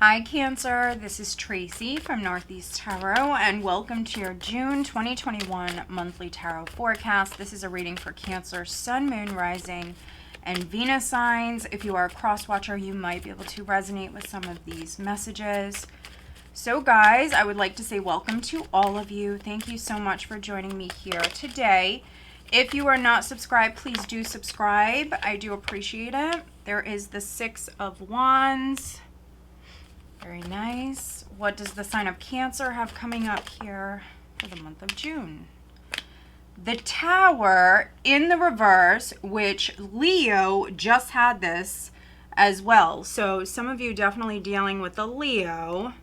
Hi Cancer, this is Tracy from Northeast Tarot and welcome to your June 2021 monthly tarot forecast. This is a reading for Cancer, Sun, Moon, Rising, and Venus signs. If you are a cross watcher, you might be able to resonate with some of these messages. So guys, I would like to say welcome to all of you. Thank you so much for joining me here today. If you are not subscribed, please do subscribe. I do appreciate it. There is the Six of Wands. Very nice. What does the sign of Cancer have coming up here for the month of June? The Tower in the reverse, which Leo just had this as well. So some of you definitely dealing with the Leo.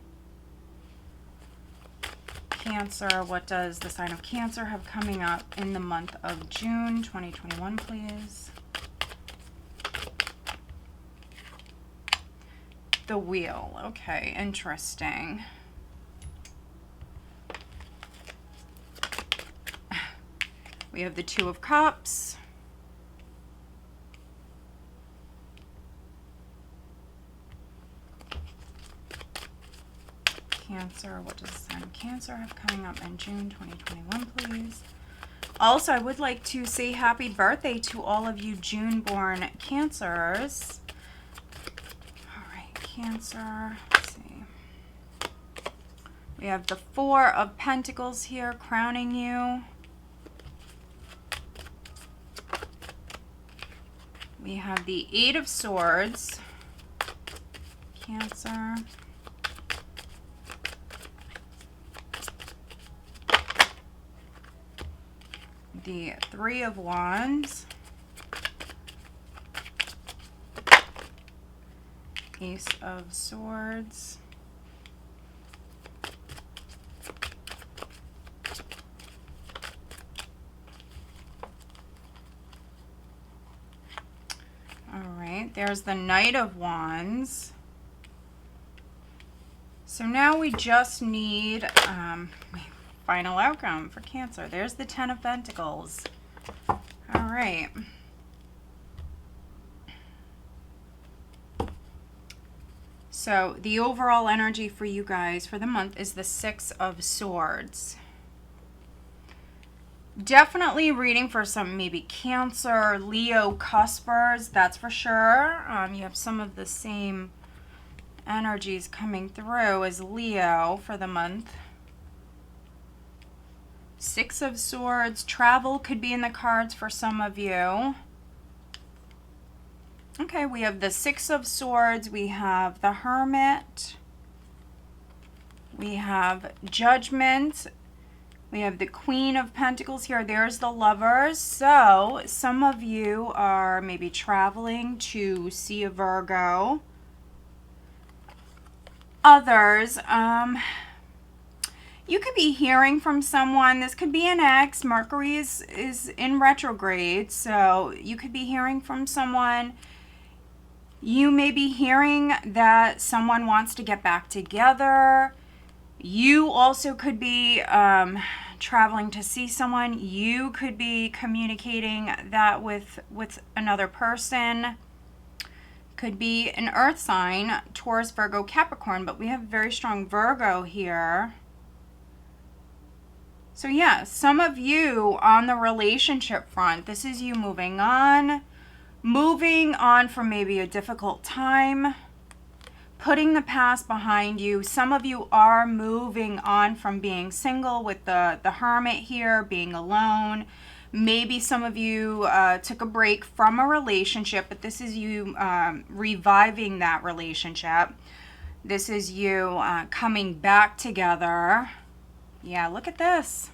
Cancer, what does the sign of Cancer have coming up in the month of June 2021, please? The Wheel. Okay, interesting. We have the Two of Cups. Cancer, what does the sign of Cancer have coming up in June 2021, please? Also, I would like to say happy birthday to all of you June-born Cancers. Cancer, let's see. We have the Four of Pentacles here crowning you. We have the Eight of Swords, Cancer. The Three of Wands. Ace of Swords. All right, there's the Knight of Wands. So now we just need final outcome for Cancer. There's the Ten of Pentacles. All right. So the overall energy for you guys for the month is the Six of Swords. Definitely reading for some maybe Cancer, Leo cuspers, that's for sure. You have some of the same energies coming through as Leo for the month. Six of Swords, travel could be in the cards for some of you. Okay, we have the Six of Swords, we have the Hermit, we have Judgment, we have the Queen of Pentacles here, there's the Lovers. So some of you are maybe traveling to see a Virgo. Others, you could be hearing from someone. This could be an ex. Mercury is in retrograde, so you could be hearing from someone. You may be hearing that someone wants to get back together. You also could be traveling to see someone. You could be communicating that with another person. Could be an earth sign, Taurus, Virgo, Capricorn, but we have very strong Virgo here. So yeah, some of you on the relationship front, this is you moving on. Moving on from maybe a difficult time, putting the past behind you. Some of you are moving on from being single with the Hermit here, being alone. Maybe some of you took a break from a relationship, but this is you reviving that relationship. This is you coming back together. Yeah, look at this.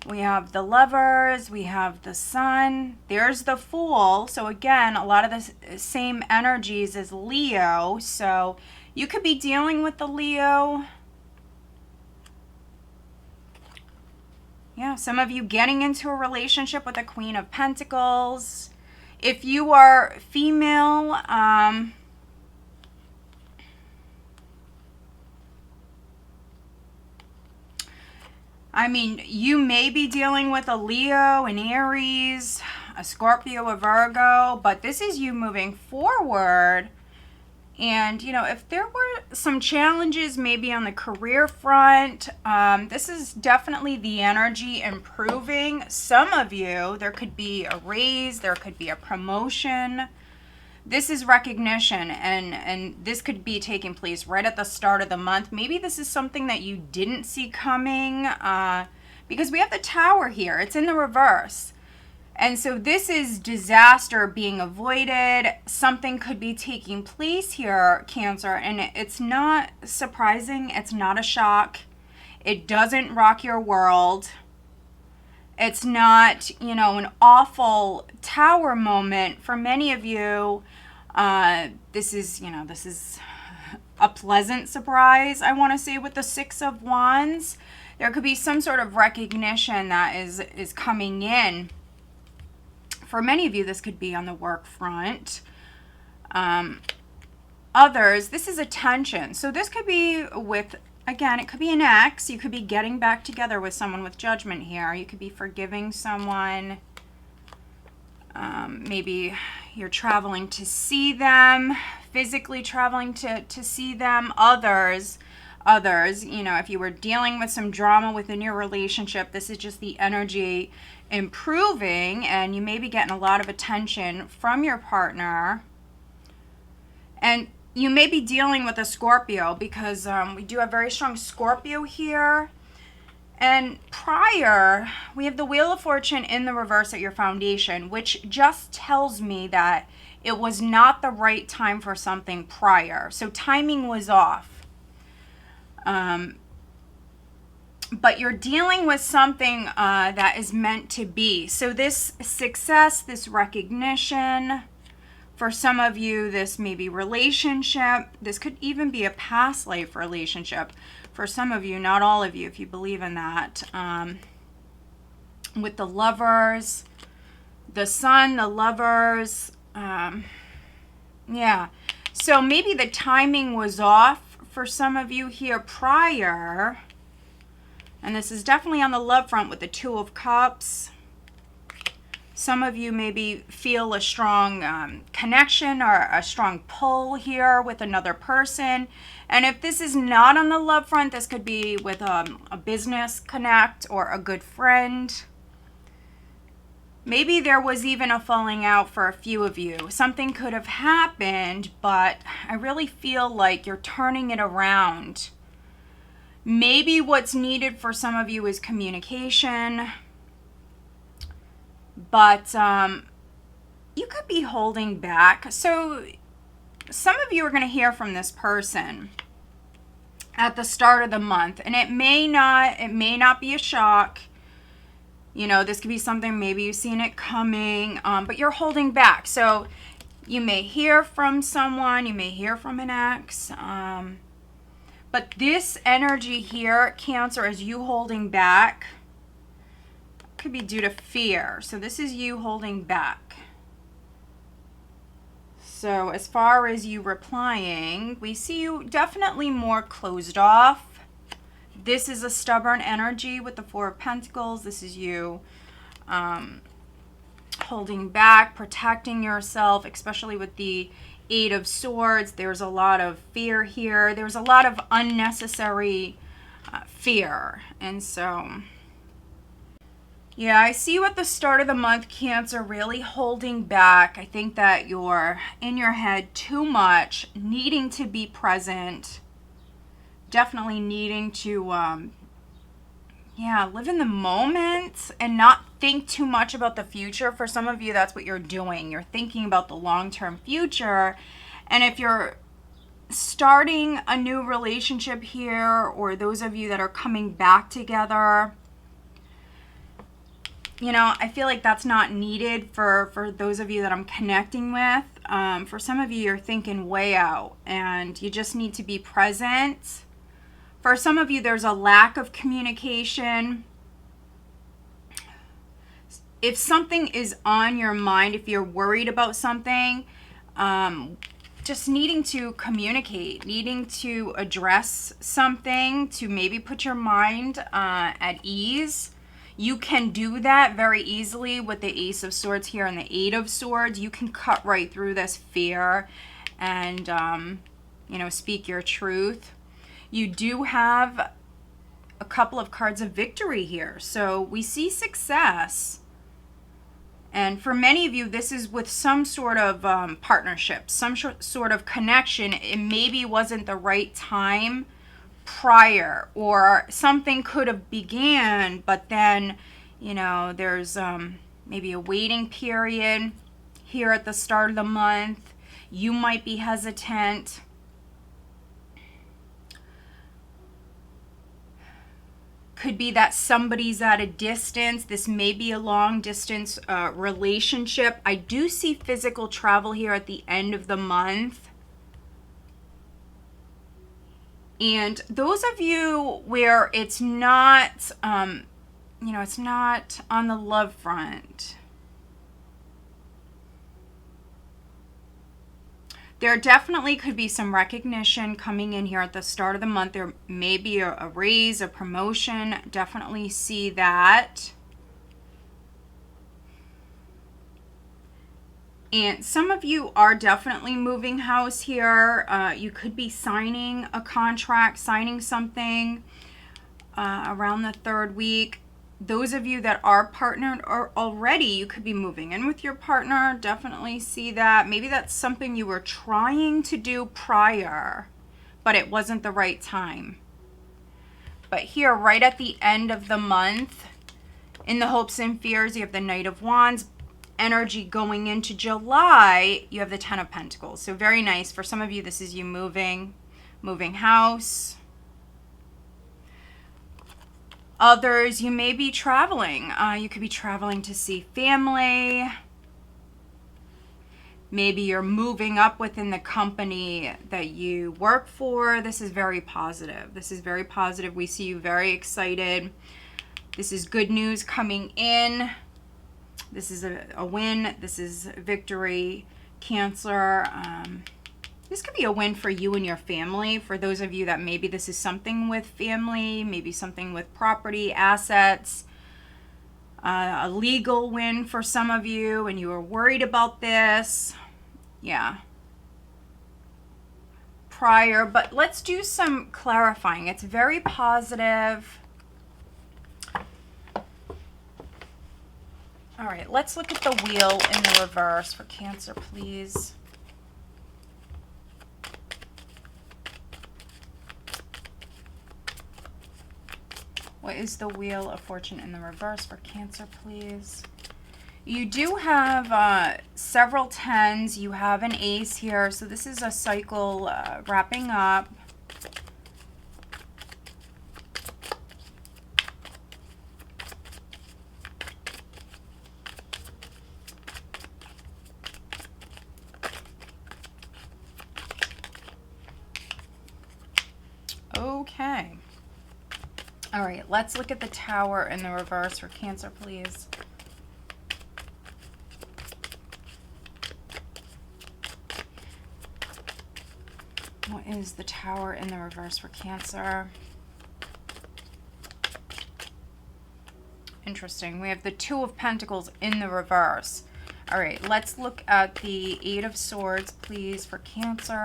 We have the Lovers, we have the Sun, there's the Fool. So again, a lot of the same energies as Leo. So you could be dealing with the Leo. Yeah, some of you getting into a relationship with a Queen of Pentacles. If you are female, I mean, you may be dealing with a Leo, an Aries, a Scorpio, a Virgo, but this is you moving forward And, you know, if there were some challenges maybe on the career front, this is definitely the energy improving. Some of you, there could be a raise, there could be a promotion. This is recognition, and this could be taking place right at the start of the month. Maybe this is something that you didn't see coming, because we have the Tower here. It's in the reverse. And so this is disaster being avoided. Something could be taking place here, Cancer, and it's not surprising. It's not a shock. It doesn't rock your world. It's not, you know, an awful Tower moment. For many of you, this is, you know, this is a pleasant surprise, I want to say, with the Six of Wands. There could be some sort of recognition that is coming in. For many of you, this could be on the work front. Others, this is attention. So this could be with, again, it could be an ex. You could be getting back together with someone with Judgment here. You could be forgiving someone. Maybe you're traveling to see them, physically traveling to see them. Others, you know, if you were dealing with some drama within your relationship, this is just the energy improving, and you may be getting a lot of attention from your partner. And you may be dealing with a Scorpio, because we do have very strong Scorpio here. And prior, we have the Wheel of Fortune in the reverse at your foundation, which just tells me that it was not the right time for something prior. So timing was off. But you're dealing with something that is meant to be. So this success, this recognition, for some of you, this may be relationship. This could even be a past life relationship. For some of you, not all of you, if you believe in that. With the Lovers, the Sun, the Lovers. Yeah. So maybe the timing was off for some of you here prior. And this is definitely on the love front with the Two of Cups. Some of you maybe feel a strong connection or a strong pull here with another person. And if this is not on the love front, this could be with a business connect or a good friend. Maybe there was even a falling out for a few of you. Something could have happened, but I really feel like you're turning it around. Maybe what's needed for some of you is communication, but you could be holding back. So some of you are going to hear from this person at the start of the month, and it may not be a shock. You know, this could be something maybe you've seen it coming, but you're holding back. So you may hear from someone, you may hear from an ex. But this energy here, Cancer, is you holding back. Could be due to fear. So this is you holding back. So as far as you replying, we see you definitely more closed off. This is a stubborn energy with the Four of Pentacles. This is you holding back, protecting yourself, especially with the Eight of Swords. There's a lot of fear here. There's a lot of unnecessary fear. And so, yeah, I see you at the start of the month, Cancer, really holding back. I think that you're in your head too much, needing to be present, definitely needing to live in the moment and not think too much about the future. For some of you, that's what you're doing. You're thinking about the long-term future. And if you're starting a new relationship here, or those of you that are coming back together, you know, I feel like that's not needed for those of you that I'm connecting with. For some of you, you're thinking way out and you just need to be present. For some of you, there's a lack of communication. If something is on your mind, if you're worried about something, just needing to communicate, needing to address something to maybe put your mind at ease. You can do that very easily with the Ace of Swords here and the Eight of Swords. You can cut right through this fear and, you know, speak your truth. You do have a couple of cards of victory here. So we see success. And for many of you, this is with some sort of partnership, some sort of connection. It maybe wasn't the right time prior, or something could have began, but then, you know, there's maybe a waiting period here at the start of the month. You might be hesitant. Could be that somebody's at a distance. This may be a long distance relationship. I do see physical travel here at the end of the month. And those of you where it's not, you know, it's not on the love front, there definitely could be some recognition coming in here at the start of the month. There may be a raise, a promotion. Definitely see that. And some of you are definitely moving house here. You could be signing a contract, signing something around the third week. Those of you that are partnered or already, you could be moving in with your partner. Definitely see that. Maybe that's something you were trying to do prior, but it wasn't the right time. But here, right at the end of the month, in the hopes and fears, you have the Knight of Wands. Energy going into July, you have the Ten of Pentacles. So very nice. For some of you, this is you moving house. Others, you may be traveling. You could be traveling to see family. Maybe you're moving up within the company that you work for. This is very positive. This is very positive. We see you very excited. This is good news coming in. This is a win. This is victory. Cancer. This could be a win for you and your family. For those of you that maybe this is something with family, maybe something with property, assets, a legal win for some of you, and you were worried about this. Yeah. Prior, but let's do some clarifying. It's very positive. All right, let's look at the wheel in the reverse for Cancer, please. What is the Wheel of Fortune in the reverse for Cancer, please? You do have several tens. You have an ace here. So this is a cycle wrapping up. Okay. All right, let's look at the Tower in the reverse for Cancer, please. What is the Tower in the reverse for Cancer? Interesting. We have the Two of Pentacles in the reverse. All right, let's look at the Eight of Swords, please, for Cancer,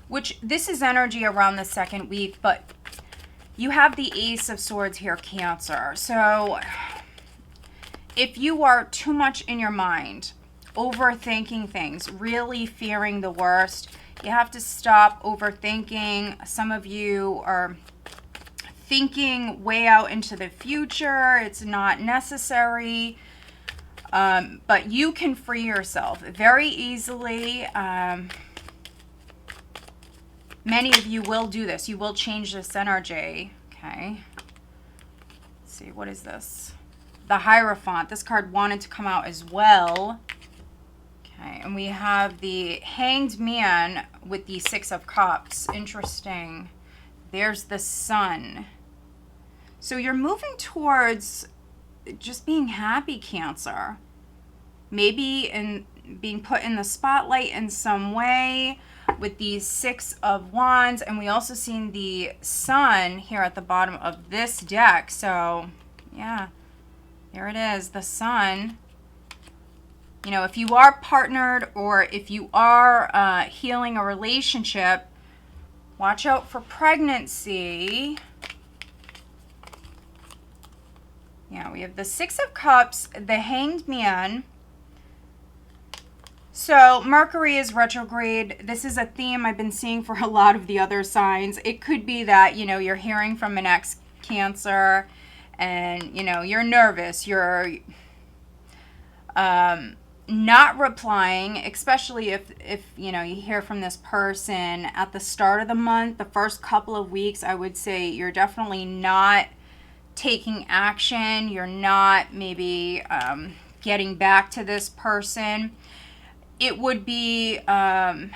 which this is energy around the second week, but you have the Ace of Swords here, Cancer. So if you are too much in your mind, overthinking things, really fearing the worst, you have to stop overthinking. Some of you are thinking way out into the future. It's not necessary. But you can free yourself very easily. Many of you will do this. You will change this energy. Okay. Let's see. What is this? The Hierophant. This card wanted to come out as well. Okay. And we have the Hanged Man with the Six of Cups. Interesting. There's the Sun. So you're moving towards just being happy, Cancer. Maybe in being put in the spotlight in some way with these Six of Wands. And we also seen the Sun here at the bottom of this deck. So, yeah. There it is, the Sun. You know, if you are partnered or if you are healing a relationship, watch out for pregnancy. Yeah, we have the Six of Cups, the Hanged Man. So Mercury is retrograde. This is a theme I've been seeing for a lot of the other signs. It could be that, you know, you're hearing from an ex-Cancer and, you know, you're nervous. You're not replying, especially if, you know, you hear from this person at the start of the month, the first couple of weeks, I would say you're definitely not taking action. You're not maybe getting back to this person. It would be the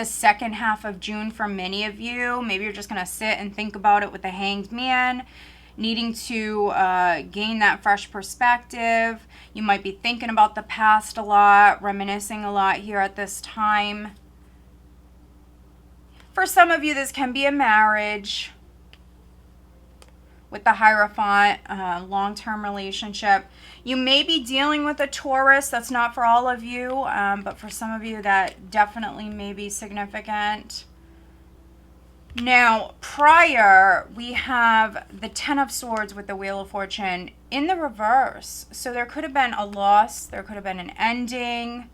second half of June for many of you. Maybe you're just going to sit and think about it with the Hanged Man, needing to gain that fresh perspective. You might be thinking about the past a lot, reminiscing a lot here at this time. For some of you, this can be a marriage with the Hierophant, long-term relationship. You may be dealing with a Taurus. That's not for all of you, but for some of you that definitely may be significant. Now, prior, we have the Ten of Swords with the Wheel of Fortune in the reverse. So there could have been a loss. There could have been an ending.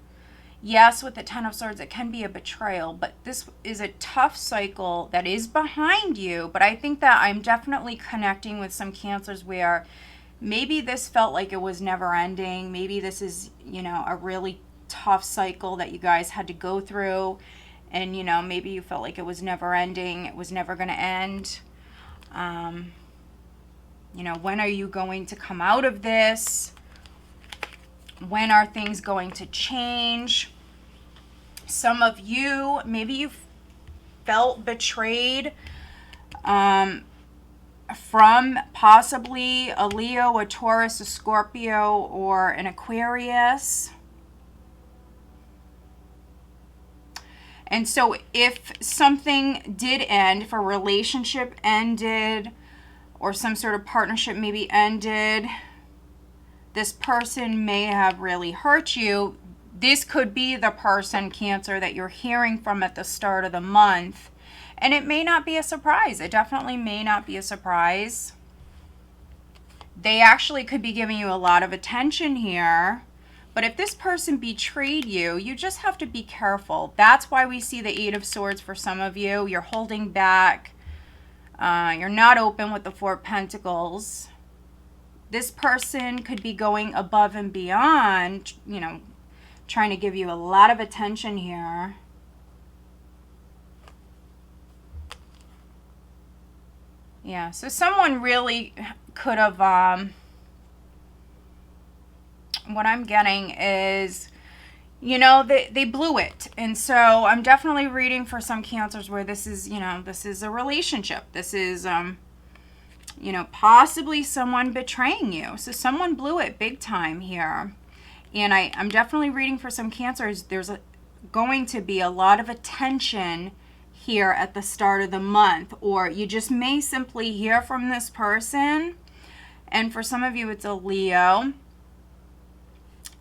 Yes, with the Ten of Swords, it can be a betrayal, but this is a tough cycle that is behind you. But I think that I'm definitely connecting with some Cancers where maybe this felt like it was never ending. Maybe this is, you know, a really tough cycle that you guys had to go through. And, you know, maybe you felt like it was never ending. It was never going to end. You know, when are you going to come out of this? When are things going to change? Some of you, maybe you felt betrayed from possibly a Leo, a Taurus, a Scorpio, or an Aquarius. And so if something did end, if a relationship ended, or some sort of partnership maybe ended, this person may have really hurt you. This could be the person, Cancer, that you're hearing from at the start of the month. And it may not be a surprise. It definitely may not be a surprise. They actually could be giving you a lot of attention here. But if this person betrayed you, you just have to be careful. That's why we see the Eight of Swords for some of you. You're holding back. You're not open with the Four of Pentacles. This person could be going above and beyond, you know, trying to give you a lot of attention here. Yeah, so someone really could have, what I'm getting is, you know, they blew it. And so I'm definitely reading for some Cancers where this is, you know, this is a relationship. This is, you know, possibly someone betraying you. So someone blew it big time here. And I'm definitely reading for some Cancers. There's going to be a lot of attention here at the start of the month. Or you just may simply hear from this person. And for some of you, it's a Leo.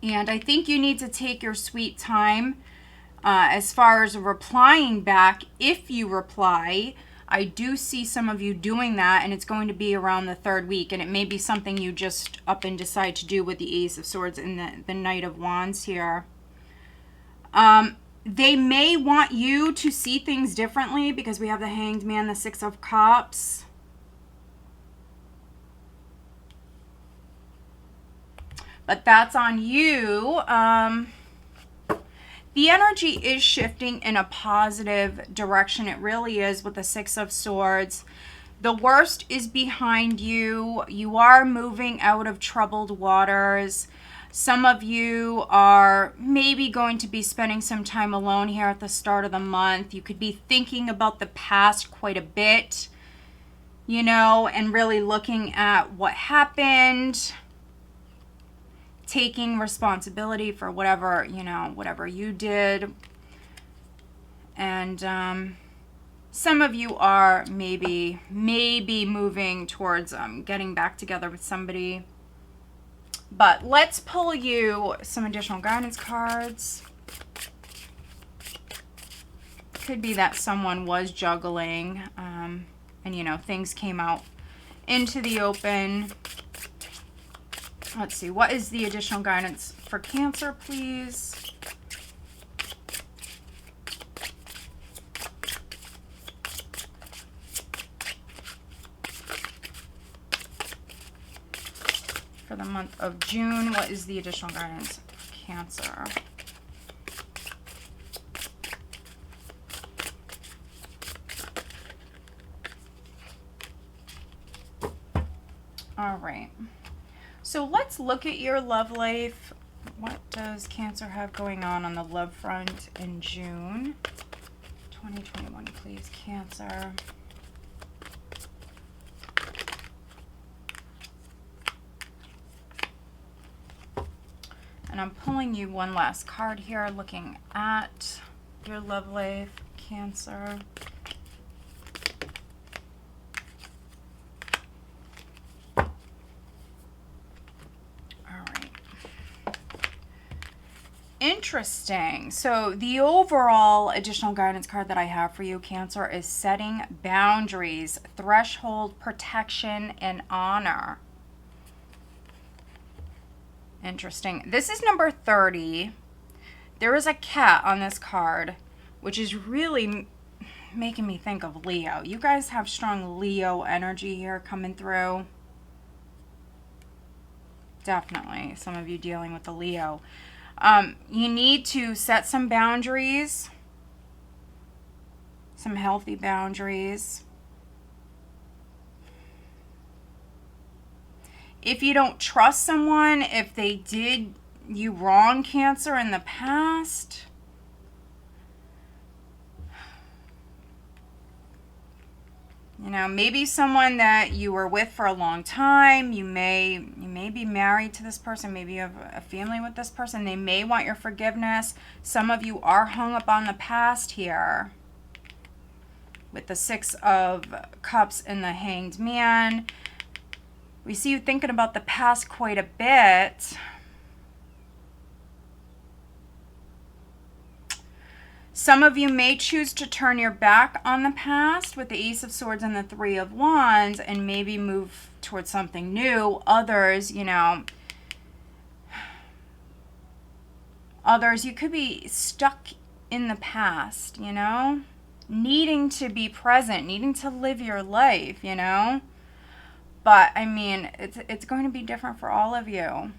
And I think you need to take your sweet time as far as replying back. If you reply, I do see some of you doing that, and it's going to be around the third week. And it may be something you just up and decide to do with the Ace of Swords and the Knight of Wands here. They may want you to see things differently because we have the Hanged Man, the Six of Cups. But that's on you. The energy is shifting in a positive direction. It really is with the Six of Swords. The worst is behind you. You are moving out of troubled waters. Some of you are maybe going to be spending some time alone here at the start of the month. You could be thinking about the past quite a bit, you know, and really looking at what happened. Taking responsibility for whatever, you know, whatever you did. And some of you are maybe moving towards getting back together with somebody. But let's pull you some additional guidance cards. Could be that someone was juggling, and, you know, things came out into the open. Let's see. What is the additional guidance for Cancer, please? For the month of June, what is the additional guidance for Cancer? All right. So let's look at your love life. What does Cancer have going on the love front in June 2021, please, Cancer? And I'm pulling you one last card here, looking at your love life, Cancer. Interesting. So the overall additional guidance card that I have for you, Cancer, is setting boundaries, threshold, protection, and honor. Interesting. This is number 30. There is a cat on this card, which is really making me think of Leo. You guys have strong Leo energy here coming through. Definitely. Some of you dealing with the Leo. You need to set some boundaries, some healthy boundaries. If you don't trust someone, if they did you wrong, Cancer, in the past, you know, maybe someone that you were with for a long time, you may be married to this person, maybe you have a family with this person, they may want your forgiveness. Some of you are hung up on the past here with the Six of Cups and the Hanged Man. We see you thinking about the past quite a bit. Some of you may choose to turn your back on the past with the Ace of Swords and the Three of Wands and maybe move towards something new. Others, you know, you could be stuck in the past, you know, needing to be present, needing to live your life, you know. But, I mean, it's going to be different for all of you.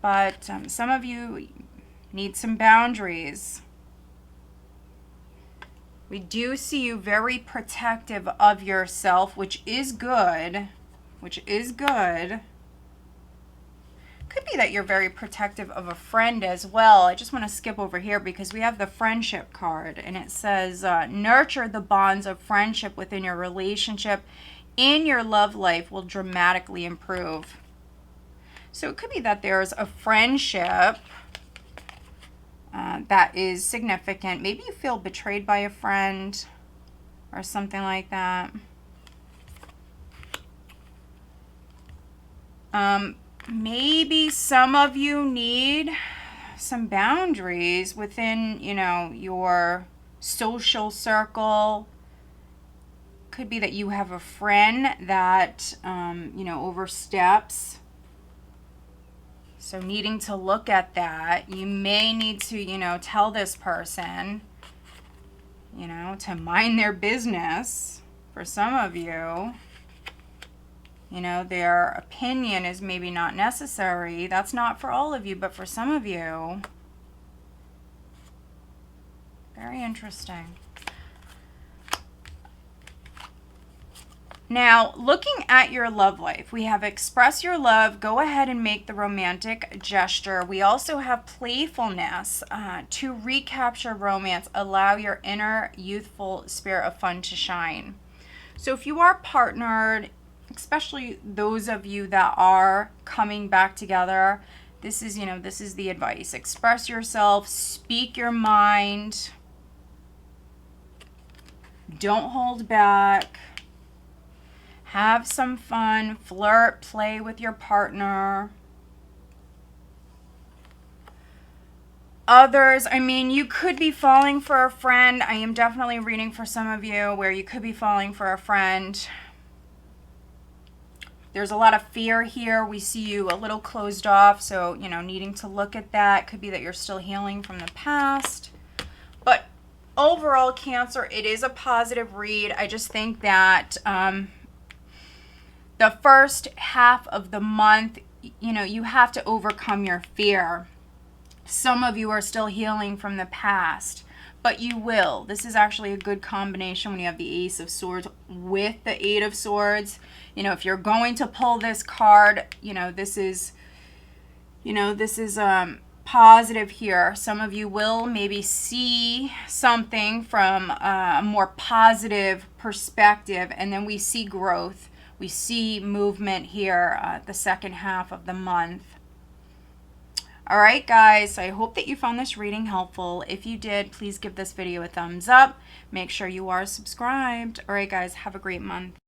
But some of you need some boundaries. We do see you very protective of yourself, which is good. Could be that you're very protective of a friend as well. I just want to skip over here because we have the friendship card, and it says, nurture the bonds of friendship within your relationship, and your love life will dramatically improve. So it could be that there's a friendship that is significant. Maybe you feel betrayed by a friend or something like that. Maybe some of you need some boundaries within, you know, your social circle. Could be that you have a friend that, you know, oversteps. So needing to look at that, you may need to, you know, tell this person, you know, to mind their business. For some of you, you know, their opinion is maybe not necessary. That's not for all of you, but for some of you. Very interesting. Now, looking at your love life, we have express your love, go ahead and make the romantic gesture. We also have playfulness, to recapture romance, allow your inner youthful spirit of fun to shine. So if you are partnered, especially those of you that are coming back together, this is, you know, this is the advice. Express yourself, speak your mind. Don't hold back. Have some fun, flirt, play with your partner. Others, I mean, you could be falling for a friend. I am definitely reading for some of you where you could be falling for a friend. There's a lot of fear here. We see you a little closed off, so, you know, needing to look at that. Could be that you're still healing from the past. But overall, Cancer, it is a positive read. I just think that the first half of the month, you know, you have to overcome your fear. Some of you are still healing from the past, but you will. This is actually a good combination when you have the Ace of Swords with the Eight of Swords. You know, if you're going to pull this card, this is positive here. Some of you will maybe see something from a more positive perspective, and then we see growth. We see movement here the second half of the month. All right, guys, I hope that you found this reading helpful. If you did, please give this video a thumbs up. Make sure you are subscribed. All right, guys, have a great month.